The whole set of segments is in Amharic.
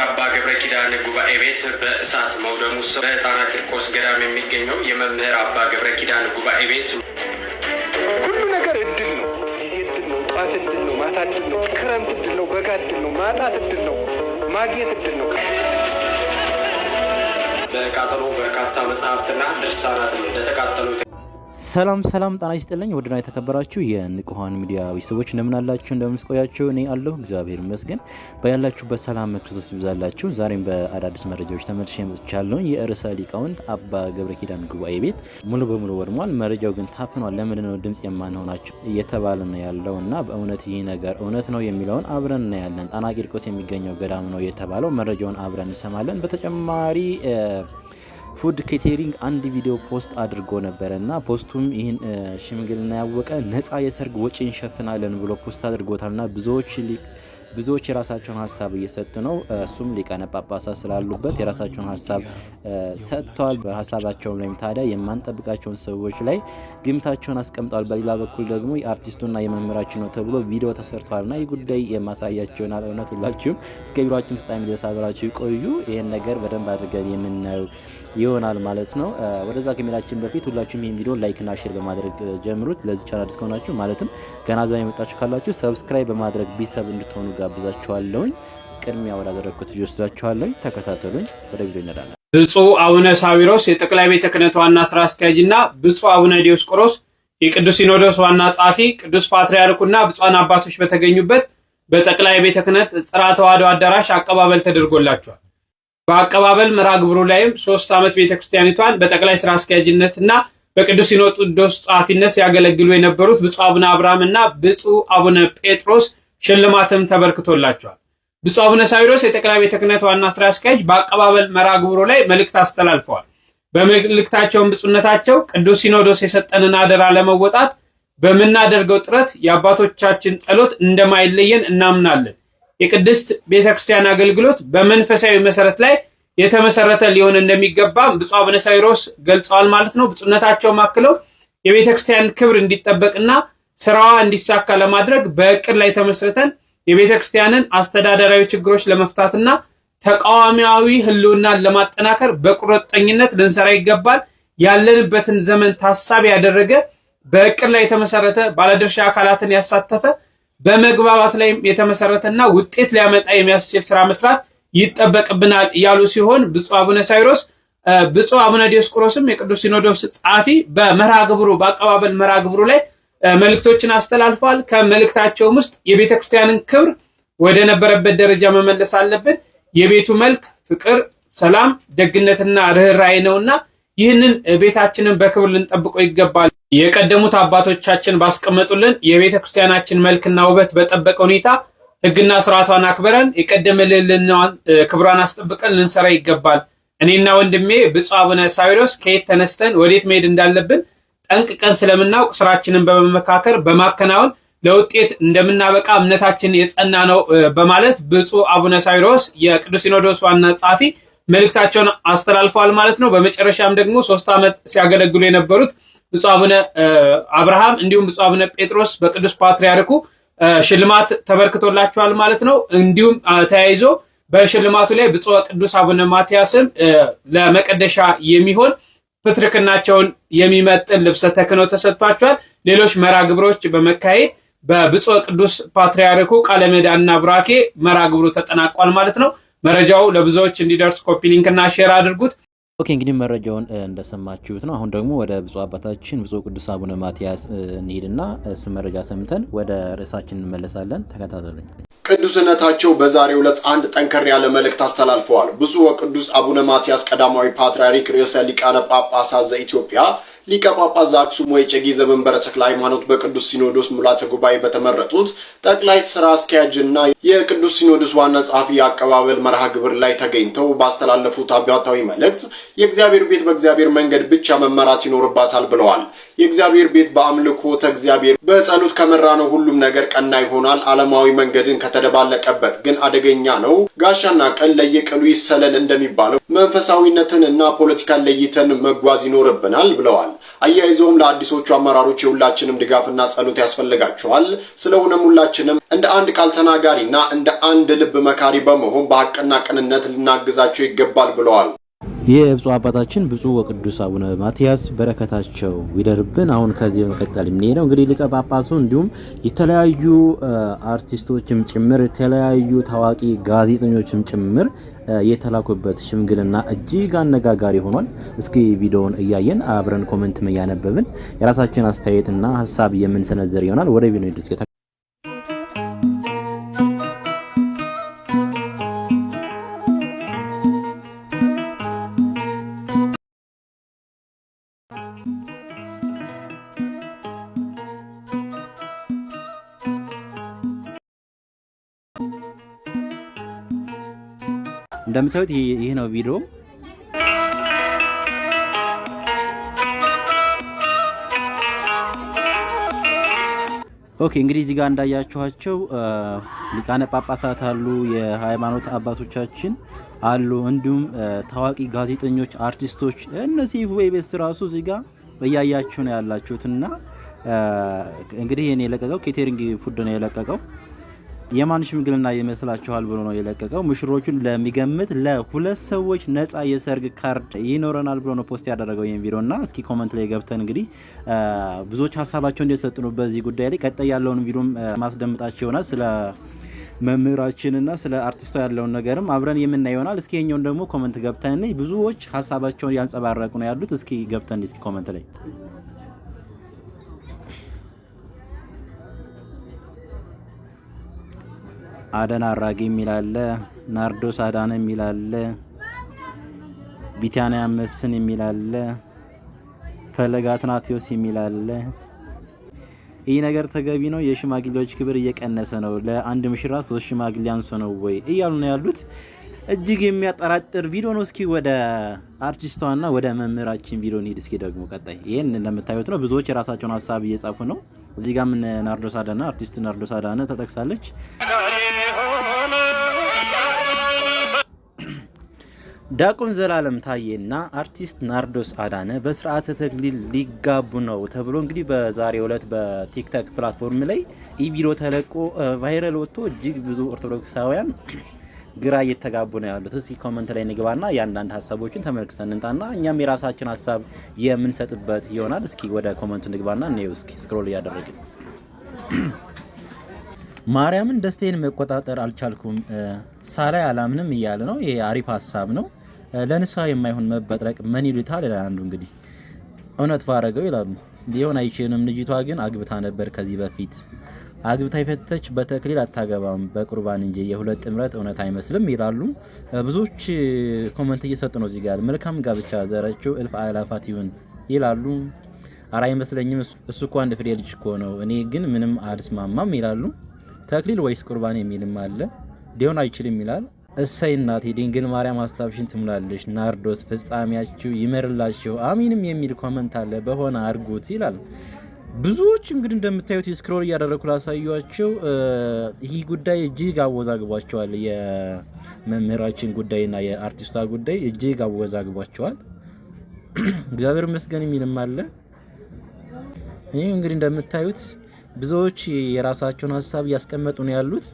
አባ ገብረ ኪዳን ጉባኤ ቤት በእሳት መውደሙ በጣና ቂርቆስ ገዳም የሚገኘው የመምህር አባ ገብረ ኪዳን ጉባኤ ቤት ሁሉ ነገር እድል ነው። ጊዜ እድል ነው። ጧት እድል ነው። ማታ እድል ነው። ክረምት እድል ነው። በጋ እድል ነው። ማጣት እድል ነው። ማግኘት እድል ነው። በቃጠሎ በርካታ መጽሐፍትና ድርሳናት እንደተቃጠሉ ሰላም ጤና ይስጥልኝ። ወድና የተከበራችሁ የንቁሃን ሚዲያ ቤተሰቦች እንደምን አላችሁ? እንደምን ቆያችሁ? እኔ አለሁ እግዚአብሔር ይመስገን። በያላችሁበት ሰላም ክርስቶስ ይብዛላችሁ። ዛሬም በአዳዲስ መረጃዎች ተመልሼ መጥቻለሁ። የርዕሰ ሊቃውንት አባ ገብረ ኪዳን ጉባኤ ቤት ሙሉ በሙሉ ወድሟል። መረጃው ግን ታፍኗል። ለምንድን ነው ድምጽ የማንሆናቸው እየተባለ ነው ያለውና በእውነት ይህ ነገር እውነት ነው የሚለውን አብረን እናያለን። ጣና ቂርቆስ የሚገኘው ገዳም ነው የተባለው መረጃውን አብረን እንሰማለን። በተጨማሪ ፉድ ኬተሪንግ አንድ ቪዲዮ ፖስት አድርጎ ነበርና ፖስቱም ይህን ሽምግልና ያወቀ ነፃ የሰርግ ወጪ እንሸፍናለን ብሎ ፖስት አድርጎታልና ብዙዎች የራሳቸውን ሀሳብ እየሰጡ ነው። እሱም ሊቃነ ጳጳሳት ስላሉበት የራሳቸውን ሀሳብ ሰጥተዋል። በሀሳባቸውም ላይም ታዲያ የማንጠብቃቸውን ሰዎች ላይ ግምታቸውን አስቀምጠዋል። በሌላ በኩል ደግሞ የአርቲስቱና የመምህራችን ነው ተብሎ ቪዲዮ ተሰርቷልና ይህ ጉዳይ የማሳያቸውን እውነት ሁላችሁም እስከ ቪዲዮአችን ፍጻሜ ድረስ አብራችሁ ይቆዩ። ይህን ነገር በደንብ አድርገን የምናየው ይሆናል ማለት ነው። ወደዛ ከመሄዳችን በፊት ሁላችሁም ይሄን ቪዲዮ ላይክ እና ሼር በማድረግ ጀምሩት። ለዚህ ቻናል እስከሆናችሁ ማለትም ገና ዛሬ የመጣችሁ ካላችሁ ሰብስክራይብ በማድረግ ቤተሰብ እንድትሆኑ ጋብዛችኋለሁ። ቅድሚያ ወዳደረኩት ቪዲዮ ወስዳችኋለሁ። ተከታተሉኝ። ወደ ቪዲዮ እንሄዳለን። ብፁዕ አቡነ ሳዊሮስ የጠቅላይ ቤተ ክህነት ዋና ስራ አስኪያጅና ብፁዕ አቡነ ዲዮስቆሮስ የቅዱስ ሲኖዶስ ዋና ጸሐፊ ቅዱስ ፓትርያርኩና ብፁዓን አባቶች በተገኙበት በጠቅላይ ቤተ ክህነት ጽርሐ ተዋሕዶ አዳራሽ አቀባበል ተደርጎላቸዋል። በአቀባበል መርሃ ግብሩ ላይም 3 ዓመት ቤተክርስቲያኒቷን በጠቅላይ ስራ አስኪያጅነትና በቅዱስ ሲኖዶስ ጸሐፊነት ሲያገለግሉ የነበሩት ብፁዕ አቡነ አብርሃም እና ብፁዕ አቡነ ጴጥሮስ ሽልማትም ተበርክቶላቸዋል። ብፁዕ አቡነ ሳዊሮስ የጠቅላይ ቤተ ክህነት ዋና ስራ አስኪያጅ በአቀባበል መርሃ ግብሩ ላይ መልእክት አስተላልፈዋል። በመልእክታቸውም ብፁዕነታቸው ቅዱስ ሲኖዶስ የሰጠንን አደራ ለመወጣት በምናደርገው ጥረት የአባቶቻችን ጸሎት እንደማይለየን እናምናለን። የቅድስት ቤተክርስቲያን አገልግሎት በመንፈሳዊ መሰረት ላይ የተመሰረተ ሊሆን እንደሚገባም ብፁዕ አቡነ ሳዊሮስ ገልጸዋል ማለት ነው። ብፁዕነታቸው አክለው የቤተክርስቲያን ክብር እንዲጠበቅና ስራዋ እንዲሳካ ለማድረግ በእቅድ ላይ ተመስርተን የቤተክርስቲያንን አስተዳደራዊ ችግሮች ለመፍታትና ተቃዋሚያዊ ህልውናን ለማጠናከር በቁርጠኝነት ልንሰራ ይገባል። ያለንበትን ዘመን ታሳቢ ያደረገ በእቅድ ላይ የተመሰረተ ባለድርሻ አካላትን ያሳተፈ በመግባባት ላይ የተመሰረተና ውጤት ሊያመጣ የሚያስችል ስራ መስራት ይጠበቅብናል ያሉ ሲሆን ብፁዕ አቡነ ሳዊሮስ ብፁዕ አቡነ ዲዮስቆሮስም የቅዱስ ሲኖዶስ ጸሐፊ በአቀባበል መርሃ ግብሩ ላይ መልእክቶችን አስተላልፈዋል። ከመልእክታቸውም ውስጥ የቤተክርስቲያንን ክብር ወደ ነበረበት ደረጃ መመለስ አለብን። የቤቱ መልክ ፍቅር፣ ሰላም፣ ደግነትና ርህራሄ ነውና ይህንን ቤታችንን በክብር ልንጠብቀው ይገባል። የቀደሙት አባቶቻችን ባስቀመጡልን የቤተ ክርስቲያናችን መልክና ውበት በጠበቀ ሁኔታ ሕግና ስርዓቷን አክብረን የቀደመ ልዕልናዋን ክብሯን አስጠብቀን ልንሰራ ይገባል። እኔና ወንድሜ ብፁዕ አቡነ ሳዊሮስ ከየት ተነስተን ወዴት መሄድ እንዳለብን ጠንቅቀን ስለምናውቅ ስራችንን በመመካከር በማከናወን ለውጤት እንደምናበቃ እምነታችን የጸና ነው በማለት ብፁዕ አቡነ ሳዊሮስ የቅዱስ ሲኖዶስ ዋና ጸሐፊ መልእክታቸውን አስተላልፈዋል ማለት ነው። በመጨረሻም ደግሞ 3 ዓመት ሲያገለግሉ የነበሩት ብፁዕ አቡነ አብርሃም እንዲሁም ብፁዕ አቡነ ጴጥሮስ በቅዱስ ፓትርያርኩ ሽልማት ተበርክቶላቸዋል ማለት ነው። እንዲሁም ተያይዞ በሽልማቱ ላይ ብፁዕ ቅዱስ አቡነ ማትያስም ለመቀደሻ የሚሆን ፕትርክናቸውን የሚመጥን ልብሰ ተክህኖ ተሰጥቷቸዋል። ሌሎች መርሃ ግብሮች በመካሄድ በብፁዕ ቅዱስ ፓትርያርኩ ቃለ ምዕዳንና ቡራኬ መርሃ ግብሩ ተጠናቋል ማለት ነው። መረጃው ለብዙዎች እንዲደርስ ኮፒ ሊንክ እና ሼር አድርጉት። ኦኬ እንግዲህ መረጃውን እንደሰማችሁት ነው። አሁን ደግሞ ወደ ብፁዕ አባታችን ብፁዕ ቅዱስ አቡነ ማትያስ እንሂድና እሱ መረጃ ሰምተን ወደ ርዕሳችን እንመለሳለን። ተከታተሉኝ። ቅዱስነታቸው በዛሬው ዕለት አንድ ጠንከር ያለ መልእክት አስተላልፈዋል። ብፁዕ ወቅዱስ አቡነ ማትያስ ቀዳማዊ ፓትርያርክ ርዕሰ ሊቃነ ጳጳሳት ዘኢትዮጵያ ሊቀ ጳጳስ ዘአክሱም ወዕጨጌ ዘመንበረ ተክለ ሃይማኖት በቅዱስ ሲኖዶስ ሙላተ ጉባኤ በተመረጡት ጠቅላይ ስራ አስኪያጅና የቅዱስ ሲኖዶስ ዋና ጸሐፊ አቀባበል መርሃ ግብር ላይ ተገኝተው ባስተላለፉት አባታዊ መልእክት የእግዚአብሔር ቤት በእግዚአብሔር መንገድ ብቻ መመራት ይኖርባታል ብለዋል። የእግዚአብሔር ቤት በአምልኮተ እግዚአብሔር በጸሎት ከመራነው ሁሉም ነገር ቀና ይሆናል። ዓለማዊ መንገድን ከተደባለቀበት ግን አደገኛ ነው። ጋሻና ቀን ለየቀሉ ይሰለል እንደሚባለው መንፈሳዊነትን እና ፖለቲካን ለይተን መጓዝ ይኖርብናል ብለዋል። አያይዘውም ለአዲሶቹ አመራሮች የሁላችንም ድጋፍና ጸሎት ያስፈልጋቸዋል። ስለሆነም ሁላችንም እንደ አንድ ቃል ተናጋሪና እንደ አንድ ልብ መካሪ በመሆን በሐቅና ቅንነት ልናግዛቸው ይገባል ብለዋል። የብፁዕ አባታችን ብፁዕ ወቅዱስ አቡነ ማትያስ በረከታቸው ይደርብን። አሁን ከዚህ በመቀጠል የምንሄደው እንግዲህ ሊቀ ጳጳሱ እንዲሁም የተለያዩ አርቲስቶችም ጭምር የተለያዩ ታዋቂ ጋዜጠኞችም ጭምር የተላኩበት ሽምግልና እጅግ አነጋጋሪ ሆኗል። እስኪ ቪዲዮውን እያየን አብረን ኮሜንትም እያነበብን የራሳችን አስተያየትና ሀሳብ የምንሰነዝር ይሆናል። ወደ ቪዲዮ ድረስ እንደምታዩት ይህ ነው ቪዲዮ። ኦኬ እንግዲህ እዚህ ጋር እንዳያችኋቸው ሊቃነ ጳጳሳት አሉ፣ የሃይማኖት አባቶቻችን አሉ፣ እንዲሁም ታዋቂ ጋዜጠኞች፣ አርቲስቶች እነዚህ ኢቢኤስ ራሱ እዚህ ጋር እያያችሁ ነው ያላችሁትና እንግዲህ የኔ የለቀቀው ኬተሪንግ ፉድ ነው የለቀቀው። የማን ሽምግልና ይመስላችኋል ብሎ ነው የለቀቀው። ሙሽሮቹን ለሚገምት ለሁለት ሰዎች ነፃ የሰርግ ካርድ ይኖረናል ብሎ ነው ፖስት ያደረገው ይሄን ቪዲዮና እስኪ ኮሜንት ላይ ገብተን እንግዲህ ብዙዎች ሀሳባቸውን እንዲሰጡ ነው በዚህ ጉዳይ ላይ። ቀጣይ ያለውን ቪዲዮም ማስደምጣቸው ይሆናል። ስለ መምህራችንና ስለ አርቲስቷ ያለውን ነገርም አብረን የምናየው ይሆናል። እስኪ የኛውን ደግሞ ኮሜንት ገብተን ብዙዎች ሀሳባቸውን ያንጸባረቁ ነው ያሉት። እስኪ ገብተን እስኪ ኮሜንት ላይ አደን አራጊ የሚላለ፣ ናርዶስ አዳነ የሚላለ፣ ቢታንያ መስፍን የሚላለ፣ ፈለገ አትናቴዎስ የሚላለ። ይህ ነገር ተገቢ ነው? የሽማግሌዎች ክብር እየቀነሰ ነው። ለአንድ ሙሽራ 3 ሽማግሌ አንሶ ነው ወይ እያሉ ነው ያሉት። እጅግ የሚያጠራጥር ቪዲዮ ነው። እስኪ ወደ አርቲስቷና ወደ መምህራችን ቪዲዮ እንሂድ። እስኪ ደግሞ ቀጣይ ይሄን እንደምታዩት ነው። ብዙዎች የራሳቸውን ሀሳብ እየጻፉ ነው። እዚህ ጋር ምን ናርዶስ አዳነ አርቲስት ናርዶስ አዳነ ተጠቅሳለች። ዲያቆን ዘላለም ታዬና አርቲስት ናርዶስ አዳነ በስርዓተ ተክሊል ሊጋቡ ነው ተብሎ እንግዲህ በዛሬው ዕለት በቲክቶክ ፕላትፎርም ላይ ይህ ቪዲዮ ተለቆ ቫይራል ወጥቶ እጅግ ብዙ ኦርቶዶክሳውያን ግራ እየተጋቡ ነው ያሉት። እስኪ ኮሜንት ላይ ንግባና ያንዳንድ ሀሳቦችን ተመልክተን እንጣና እኛም የራሳችን ሀሳብ የምንሰጥበት ይሆናል። እስኪ ወደ ኮሜንቱ ንግባና እንየው። እስኪ ስክሮል እያደረግን ማርያምን ደስታዬን መቆጣጠር አልቻልኩም ሳራ አላምንም እያለ ነው። ይሄ አሪፍ ሀሳብ ነው። ለንስሐ የማይሆን መበጥረቅ ምን ይሉታል ይላል አንዱ። እንግዲህ እውነት ባረገው ይላሉ። ሊሆን አይችልም። ልጅቷ ግን አግብታ ነበር ከዚህ በፊት። አግብታ የፈተች በተክሊል አታገባም በቁርባን እንጂ የሁለት ጥምረት እውነት አይመስልም ይላሉ። ብዙዎች ኮሜንት እየሰጡ ነው። እዚህ ጋር መልካም ጋብቻ ዘራቸው እልፍ አላፋት ይሁን ይላሉ። አራ አይመስለኝም፣ እሱ እኮ አንድ ፍሬ ልጅ እኮ ነው። እኔ ግን ምንም አልስማማም ይላሉ። ተክሊል ወይስ ቁርባን የሚልም አለ። ሊሆን አይችልም ይላል። እሰይ እናቴ ድንግል ማርያም ሀሳብሽን ትሙላለሽ፣ ናርዶስ ፍጻሜያችሁ ይመርላችሁ አሚንም የሚል ኮሜንት አለ። በሆነ አርጉት ይላል። ብዙዎች እንግዲህ እንደምታዩት ስክሮል እያደረኩ ላሳያችሁ። ይህ ጉዳይ እጅግ አወዛግቧቸዋል። የመምህራችን ጉዳይና የአርቲስቷ ጉዳይ እጅግ አወዛግቧቸዋል። እግዚአብሔር ይመስገን የሚልም አለ። ይህ እንግዲህ እንደምታዩት ብዙዎች የራሳቸውን ሀሳብ እያስቀመጡ ነው ያሉት።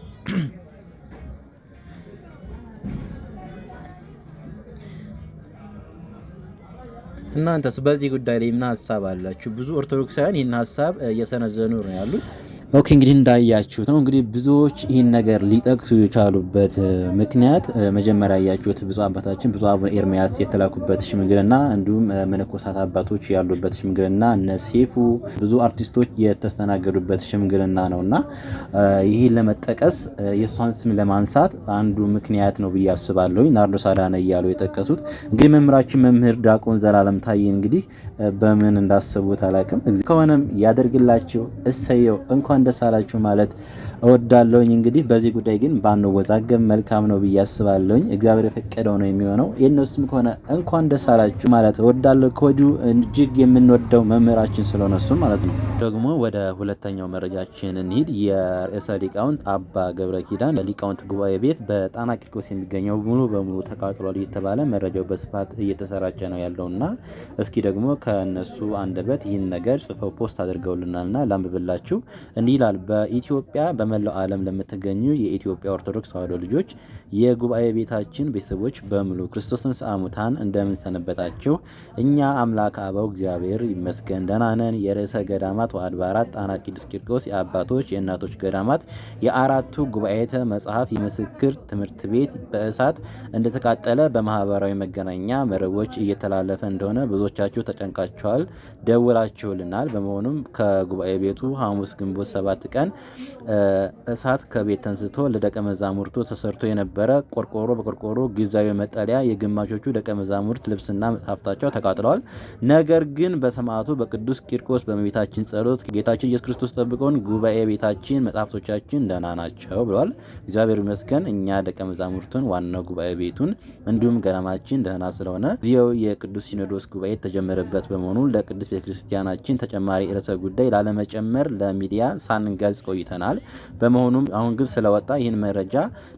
እናንተስ በዚህ ጉዳይ ላይ ምን ሀሳብ አላችሁ? ብዙ ኦርቶዶክሳውያን ይህን ሀሳብ እየሰነዘኑ ነው ያሉት። ኦኬ እንግዲህ እንዳያችሁት ነው እንግዲህ ብዙዎች ይህን ነገር ሊጠቅሱ የቻሉበት ምክንያት መጀመሪያ ያያችሁት ብፁዕ አባታችን ብፁዕ አቡነ ኤርሚያስ የተላኩበት ሽምግልና እንዲሁም መነኮሳት አባቶች ያሉበት ሽምግልና እነ ሴፉ ብዙ አርቲስቶች የተስተናገዱበት ሽምግልና ነውና ይህን ለመጠቀስ የእሷን ስም ለማንሳት አንዱ ምክንያት ነው ብዬ አስባለሁ። ናርዶስ አዳነ እያሉ የጠቀሱት እንግዲህ መምህራችን መምህር ዲያቆን ዘላለም ታዬን እንግዲህ በምን እንዳሰቡት አላውቅም። ከሆነም ያደርግላቸው እሰየው እንኳን እንኳን ደስ አላችሁ ማለት እወዳለሁኝ። እንግዲህ በዚህ ጉዳይ ግን ባንወዛገብ መልካም ነው ብዬ አስባለሁኝ። እግዚአብሔር የፈቀደው ነው የሚሆነው። የነሱም ከሆነ እንኳን ደስ አላችሁ ማለት እወዳለሁ። ከወዲሁ እጅግ የምንወደው መምህራችን ስለሆነ እሱ ማለት ነው። ደግሞ ወደ ሁለተኛው መረጃችን እንሂድ። የርዕሰ ሊቃውንት አባ ገብረ ኪዳን ሊቃውንት ጉባኤ ቤት በጣና ቂርቆስ የሚገኘው ሙሉ በሙሉ ተቃጥሏል እየተባለ መረጃው በስፋት እየተሰራጨ ነው ያለውና እስኪ ደግሞ ከነሱ አንደበት ይህን ነገር ጽፈው ፖስት አድርገውልናልና ላንብብላችሁ። እንዲህ ይላል። በኢትዮጵያ በመላው ዓለም ለምትገኙ የኢትዮጵያ ኦርቶዶክስ ተዋሕዶ ልጆች የጉባኤ ቤታችን ቤተሰቦች በሙሉ ክርስቶስ ተንሥአ እሙታን እንደምን ሰነበታችሁ? እኛ አምላክ አበው እግዚአብሔር ይመስገን ደህና ነን። የርዕሰ ገዳማት ወአድባራት ጣና ቅዱስ ቂርቆስ የአባቶች የእናቶች ገዳማት የአራቱ ጉባኤተ መጽሐፍ የምስክር ትምህርት ቤት በእሳት እንደተቃጠለ በማህበራዊ መገናኛ መረቦች እየተላለፈ እንደሆነ ብዙዎቻችሁ ተጨንቃችኋል፣ ደውላችሁልናል። በመሆኑም ከጉባኤ ቤቱ ሐሙስ ግንቦት 7 ቀን እሳት ከቤት ተንስቶ ለደቀ መዛሙርቱ ተሰርቶ የነበረ ቆርቆሮ በቆርቆሮ ጊዜያዊ መጠለያ የግማሾቹ ደቀ መዛሙርት ልብስና መጽሐፍታቸው ተቃጥለዋል። ነገር ግን በሰማዕቱ በቅዱስ ቂርቆስ በእመቤታችን ጸሎት ጌታችን ኢየሱስ ክርስቶስ ጠብቀውን ጉባኤ ቤታችን መጽሐፍቶቻችን ደህና ናቸው ብለዋል። እግዚአብሔር ይመስገን። እኛ ደቀ መዛሙርቱን ዋናው ጉባኤ ቤቱን እንዲሁም ገዳማችን ደህና ስለሆነ ዚያው የቅዱስ ሲኖዶስ ጉባኤ ተጀመረበት በመሆኑ ለቅዱስ ቤተክርስቲያናችን ተጨማሪ ርዕሰ ጉዳይ ላለመጨመር ለሚዲያ ሳንገልጽ ቆይተናል። በመሆኑም አሁን ግን ስለወጣ ይህን መረጃ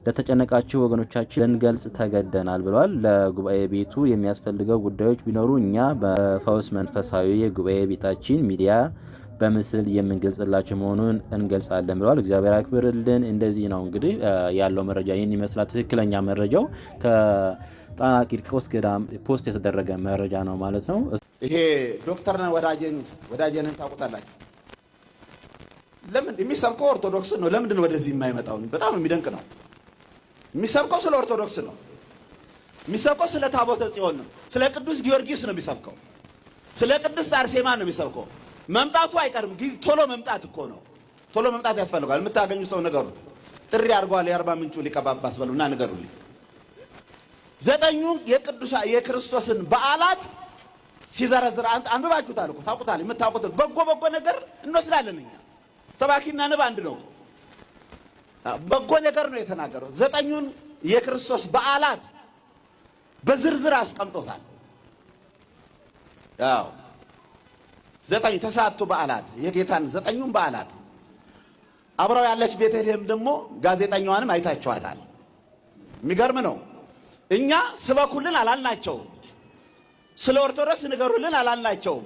ለተጨነቃችሁ ወገኖቻችን ልንገልጽ ተገደናል ብለዋል። ለጉባኤ ቤቱ የሚያስፈልገው ጉዳዮች ቢኖሩ እኛ በፈውስ መንፈሳዊ የጉባኤ ቤታችን ሚዲያ በምስል የምንገልጽላችሁ መሆኑን እንገልጻለን ብለዋል። እግዚአብሔር አክብርልን። እንደዚህ ነው እንግዲህ ያለው መረጃ ይህን ይመስላል። ትክክለኛ መረጃው ከጣና ቂርቆስ ገዳም ፖስት የተደረገ መረጃ ነው ማለት ነው። ይሄ ዶክተር ወዳጄን ታውቁታላችሁ። ለምን የሚሰብከው ኦርቶዶክስ ነው? ለምንድን ነው ወደዚህ የማይመጣው? በጣም የሚደንቅ ነው። የሚሰብከው ስለ ኦርቶዶክስ ነው። የሚሰብከው ስለ ታቦተ ጽዮን ነው። ስለ ቅዱስ ጊዮርጊስ ነው የሚሰብከው። ስለ ቅድስት አርሴማ ነው የሚሰብከው። መምጣቱ አይቀርም። ቶሎ መምጣት እኮ ነው። ቶሎ መምጣት ያስፈልጋል። የምታገኙ ሰው ነገሩ ጥሪ አድርጓል። የአርባ ምንጩ ሊቀ ጳጳስ በሉና ንገሩልኝ። 9ኙን የክርስቶስን በዓላት ሲዘረዝር አንብባችሁታል እኮ ታውቁታል። የምታውቁት በጎ ነገር እንወስዳለን እኛ። ሰባኪና ንብ አንድ ነው። በጎ ነገር ነው የተናገረው። 9ኙን የክርስቶስ በዓላት በዝርዝር አስቀምጦታል። ያው 9 ተሳቱ በዓላት የጌታን 9ኙን በዓላት አብረው ያለች ቤተልሔም ደግሞ ጋዜጠኛዋንም አይታችኋታል። የሚገርም ነው። እኛ ስበኩልን አላልናቸውም። ስለ ኦርቶዶክስ ንገሩልን አላልናቸውም።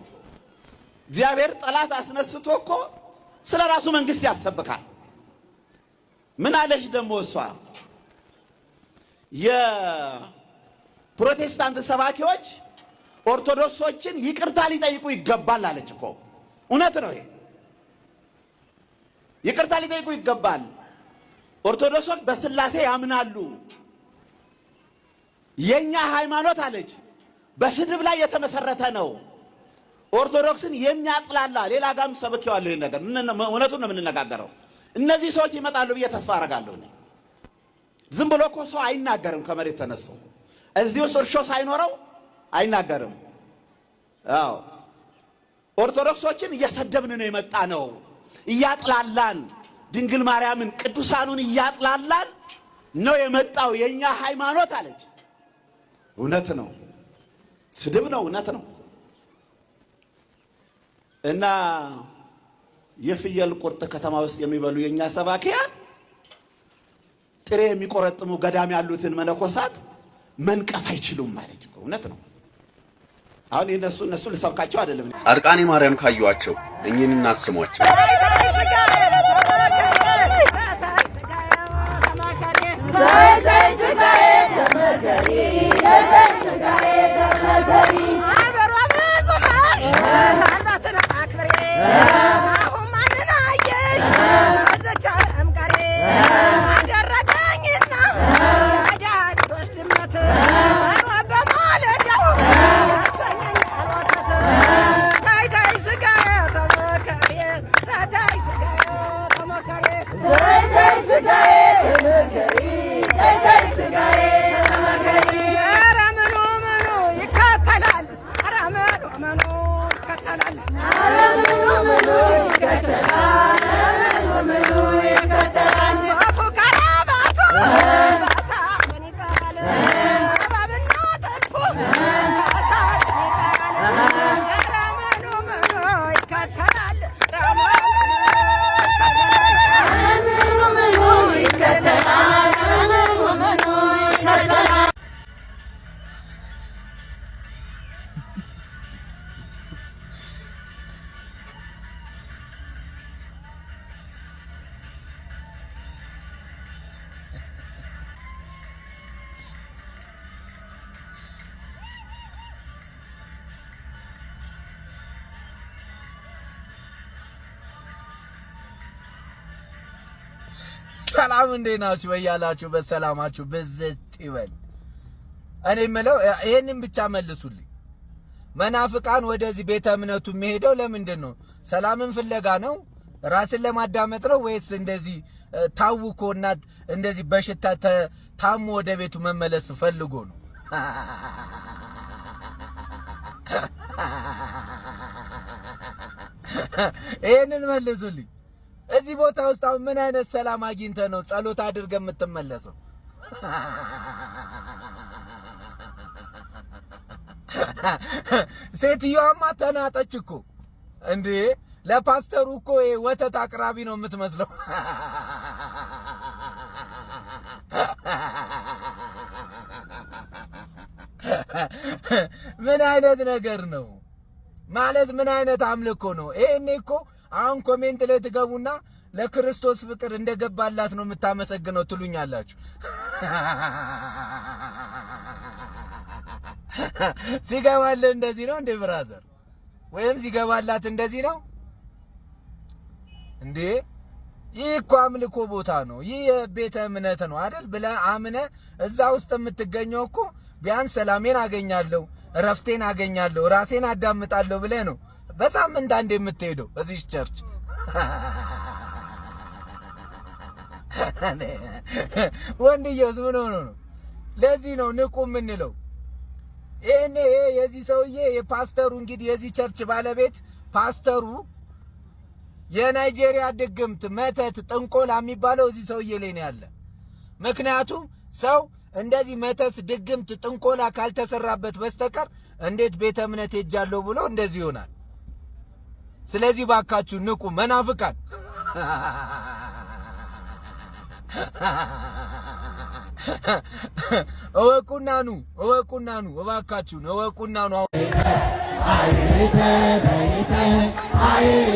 እግዚአብሔር ጠላት አስነስቶ እኮ ስለ ራሱ መንግስት ያሰብካል። ምን አለች ደግሞ እሷ? የፕሮቴስታንት ሰባኪዎች ኦርቶዶክሶችን ይቅርታ ሊጠይቁ ይገባል አለች እኮ። እውነት ነው ይሄ። ይቅርታ ሊጠይቁ ይገባል። ኦርቶዶክሶች በስላሴ ያምናሉ። የኛ ሃይማኖት አለች በስድብ ላይ የተመሰረተ ነው። ኦርቶዶክስን የሚያጥላላ ሌላ ጋም ሰብኬዋለሁ። ይሄን ነገር እውነቱን ነው የምንነጋገረው። እነዚህ ሰዎች ይመጣሉ ብዬ ተስፋ አደርጋለሁ። ዝም ብሎ እኮ ሰው አይናገርም። ከመሬት ተነስቶ እዚህ ውስጥ እርሾ ሳይኖረው አይናገርም። አዎ ኦርቶዶክሶችን እየሰደብን ነው የመጣ ነው። እያጥላላን ድንግል ማርያምን ቅዱሳኑን እያጥላላን ነው የመጣው የኛ ሃይማኖት አለች። እውነት ነው። ስድብ ነው። እውነት ነው። እና የፍየል ቁርጥ ከተማ ውስጥ የሚበሉ የኛ ሰባኪያን ጥሬ የሚቆረጥሙ ገዳም ያሉትን መነኮሳት መንቀፍ አይችሉም ማለት ነው። እውነት ነው። አሁን እነሱ ልሰብካቸው አይደለም። ጻድቃኔ ማርያም ካዩዋቸው እኚህን እናስሟቸው። Hey, ሰላም እንዴት ናችሁ? በያላችሁ በሰላማችሁ ብዝት ይበል። እኔ የምለው ይሄንን ብቻ መልሱልኝ። መናፍቃን ወደዚህ ቤተ እምነቱ የሚሄደው ለምንድን ነው? ሰላምን ፍለጋ ነው? ራስን ለማዳመጥ ነው? ወይስ እንደዚህ ታውኮና እንደዚህ በሽታ ታሞ ወደ ቤቱ መመለስ ፈልጎ ነው? ይሄንን መልሱልኝ። እዚህ ቦታ ውስጥ አሁን ምን አይነት ሰላም አግኝተ ነው ጸሎት አድርገ የምትመለሰው? ሴትዮዋማ ተናጠች እኮ እንዴ! ለፓስተሩ እኮ ወተት አቅራቢ ነው የምትመስለው። ምን አይነት ነገር ነው ማለት? ምን አይነት አምልኮ ነው? ይሄኔ እኮ አሁን ኮሜንት ላይ ትገቡና ለክርስቶስ ፍቅር እንደገባላት ነው የምታመሰግነው ትሉኛላችሁ። ሲገባልህ እንደዚህ ነው እንዴ ብራዘር? ወይም ሲገባላት እንደዚህ ነው እንዴ? ይህ እኮ አምልኮ ቦታ ነው። ይህ የቤተ እምነት ነው አይደል? ብለህ አምነህ እዛ ውስጥ የምትገኘው እኮ ቢያንስ ሰላሜን አገኛለሁ፣ እረፍቴን አገኛለሁ፣ ራሴን አዳምጣለሁ ብለህ ነው በሳምንት አንድ የምትሄደው እዚህ ቸርች። ወንድየውስ ምን ሆኖ ነው? ለዚህ ነው ንቁ የምንለው። ይሄኔ የዚህ ሰውዬ የፓስተሩ እንግዲህ የዚህ ቸርች ባለቤት ፓስተሩ የናይጄሪያ ድግምት፣ መተት፣ ጥንቆላ የሚባለው እዚህ ሰውዬ ላይ ነው ያለ። ምክንያቱም ሰው እንደዚህ መተት፣ ድግምት፣ ጥንቆላ ካልተሰራበት በስተቀር እንዴት ቤተ እምነት ሄጃለሁ ብሎ እንደዚህ ይሆናል? ስለዚህ ባካችሁ ንቁ መናፍቃን። እወቁና ኑ እባካችሁን እወቁና ኑ። I